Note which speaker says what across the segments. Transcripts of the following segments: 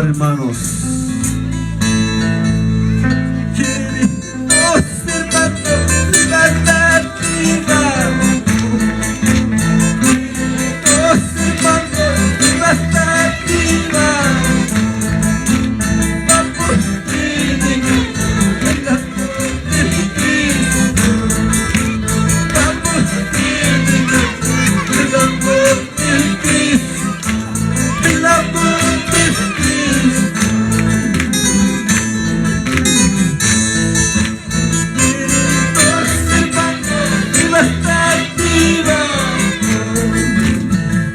Speaker 1: hermanos. Queridos hermanos, libertativa. Queridos hermanos, libertativa. Vamos, predicar el amor de Cristo. Vamos, predicar el amor de Cristo. El amor de Cristo. Queridos hermanos, libertativa.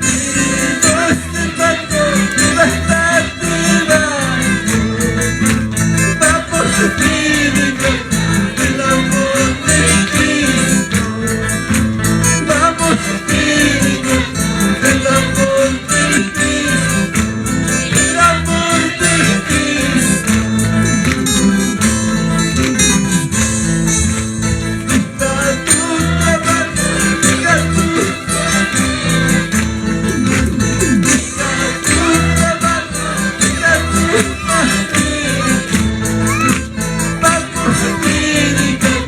Speaker 1: Queridos hermanos, libertativa. Vamos a predicar el amor de Cristo. Vamos a predicar el amor de Cristo. El amor de Cristo. Deja tu trabajo, deja tu trabajo, deja tu familia. Vamos a predicar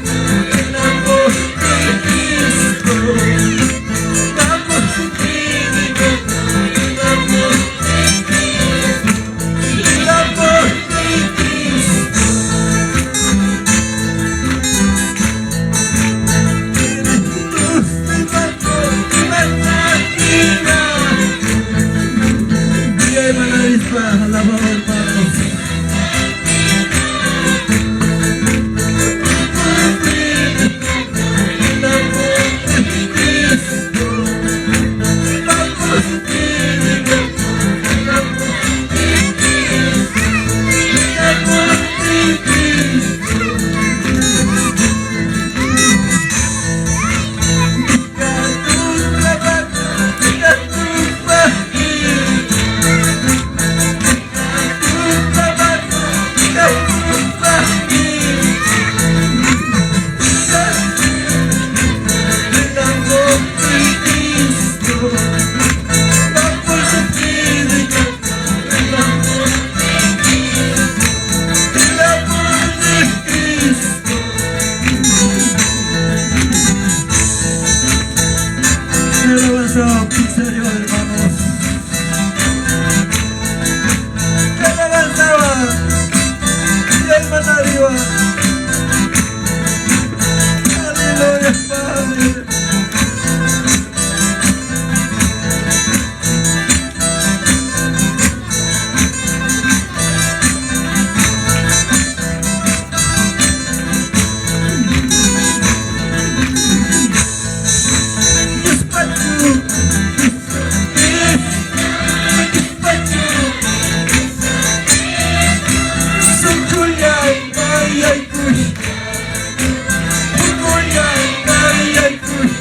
Speaker 1: el amor de Cristo. Vamos a predicar el amor de Cristo. El amor de Cristo. Queridos hermanos, libertativa. Y ahí van a disparar, alabado hermanos. El amor de Cristo. Vamos a predicar el amor de Cristo. El amor de Cristo. Deja tu trabajo, deja tu familia. Deja tu trabajo, deja tu familia. El amor de Cristo. Vamos a predicar el amor de Cristo. El amor de Cristo. Y alabanza, miserio, hermanos. Que alabanza va. Y hermana arriba. Aleluya, Padre. Despacho, despacho. Sukuyay, ayay, kush. Sukuyay, ayay, kush.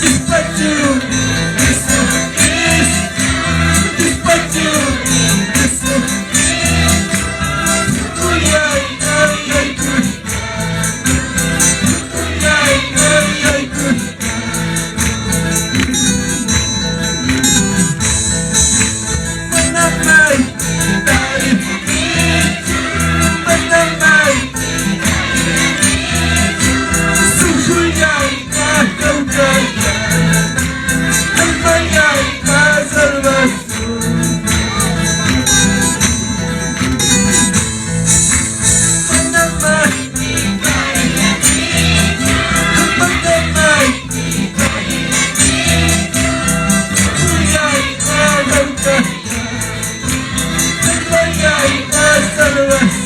Speaker 1: Despacho, eso es. Despacho, eso es. Sukuyay, ayay, kush. Sukuyay, ayay, kush. Manamay, dahil manamay. Sukuyay, nakawkay. Ang bayay, masalbasan. Manamay, manamay. Sukuyay, nakawkay. Ang bayay, masalbasan.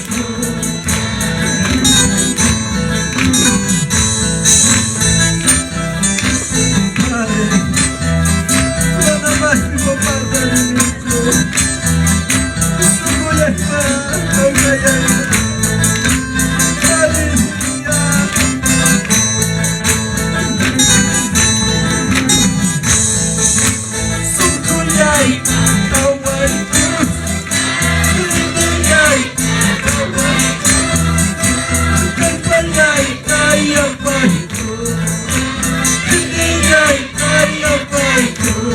Speaker 1: Padre, nada más que compartan el mundo. Sukuyay, nakawkay. Aleluya. Sukuyay, nakawkay. Sukuyay, nakawkay. Ay,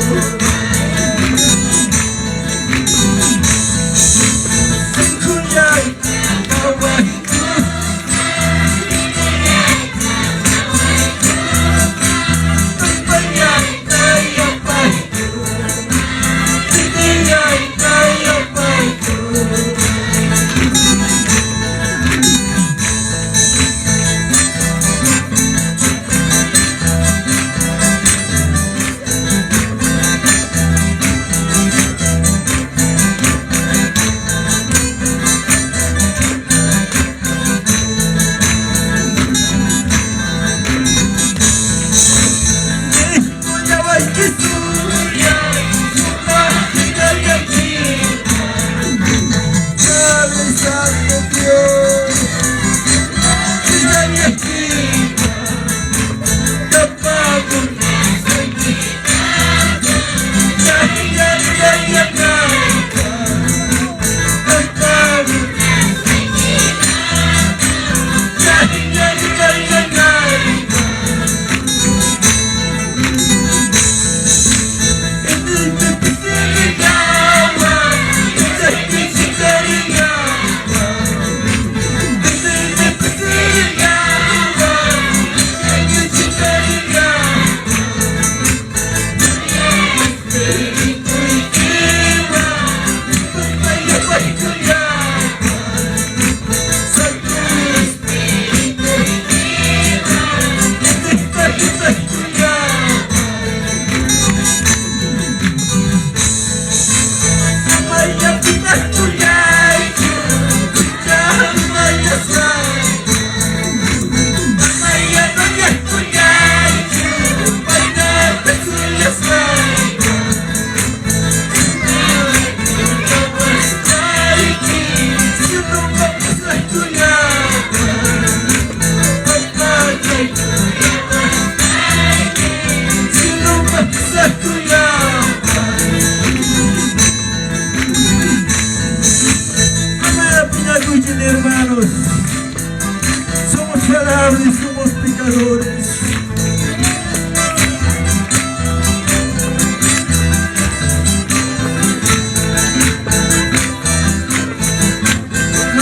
Speaker 1: palabra y somos pecadores.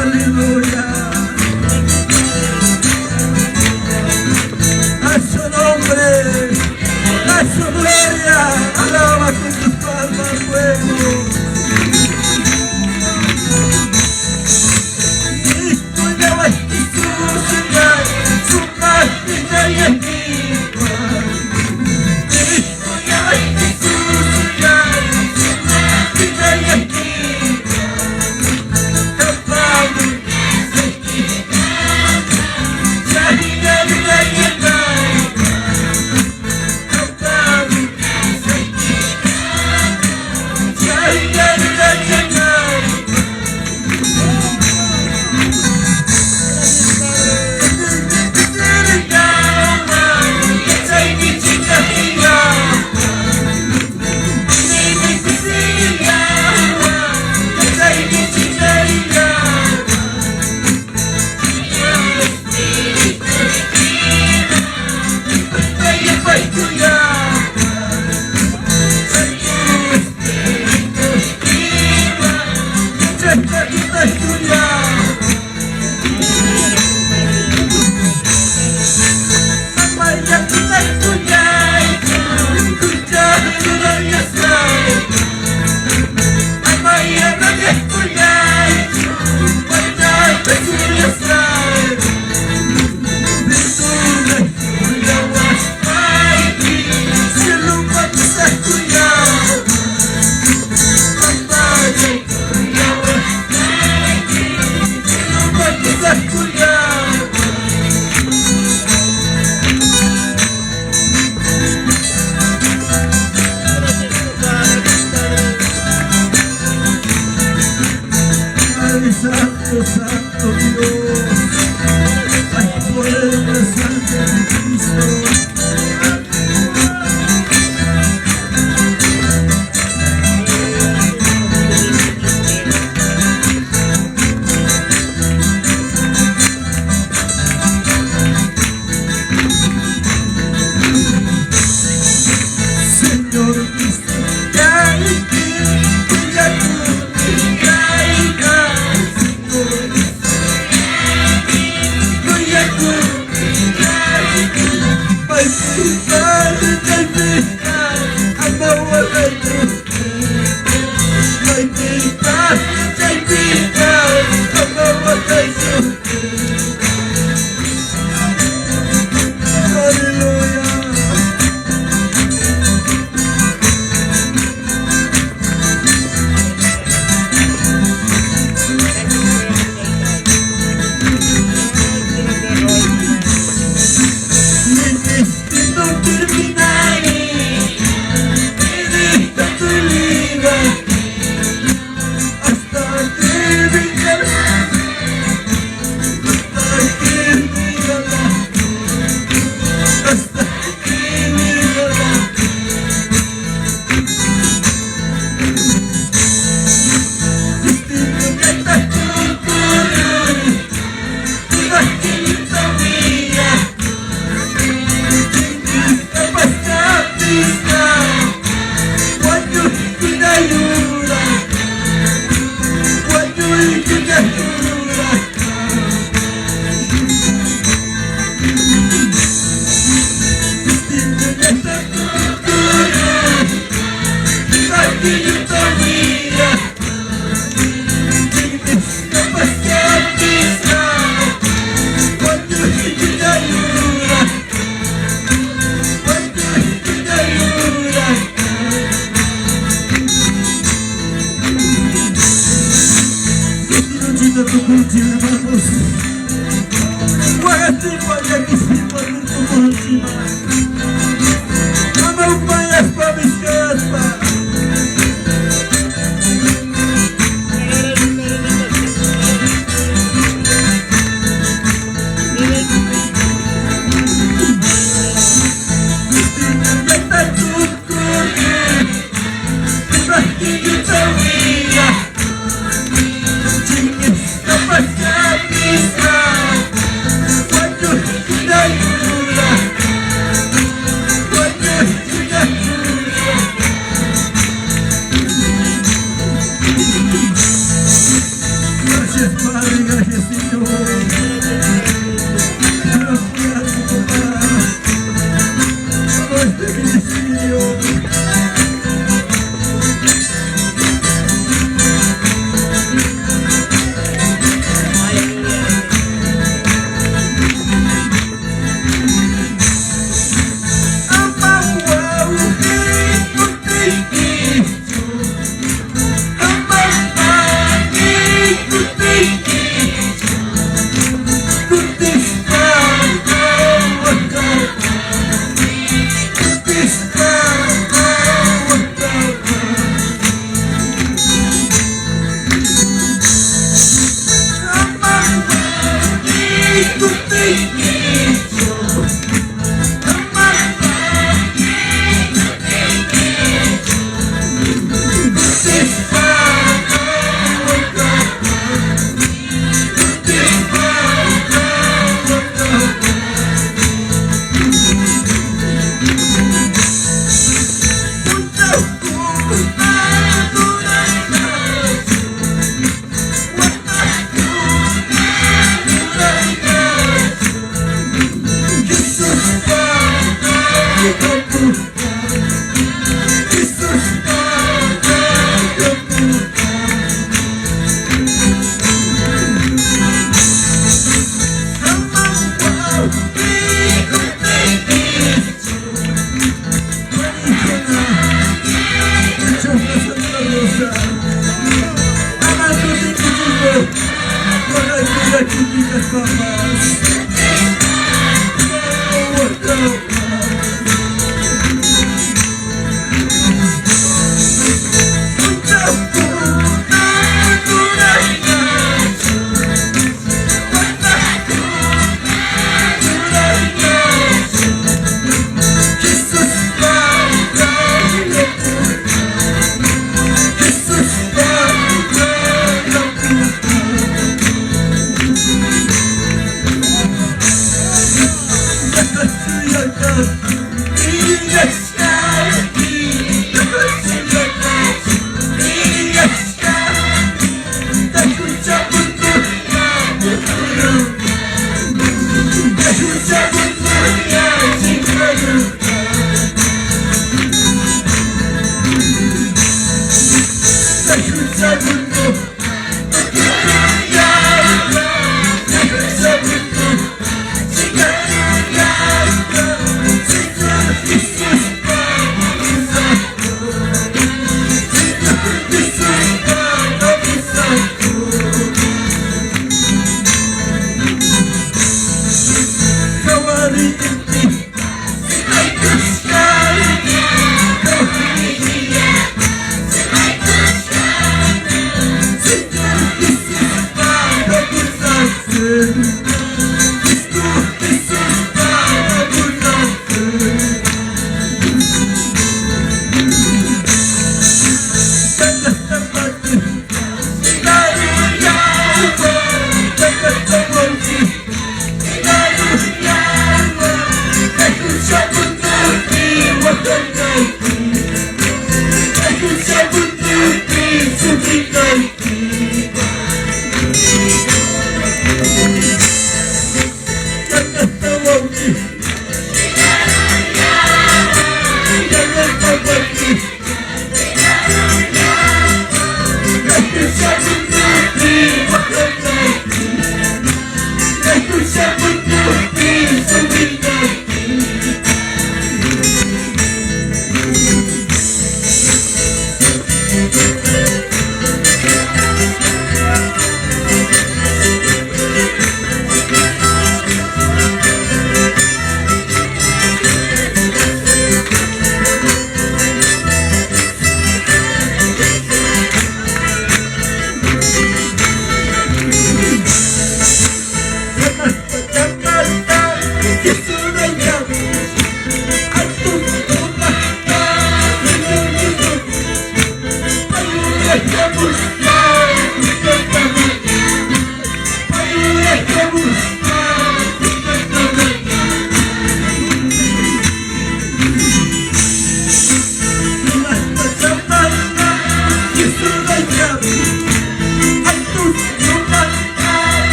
Speaker 1: Aleluya. A su nombre, a su gloria, alaba con tus palmas luego. Estoy de Jesús, su paz está aquí. Good thing.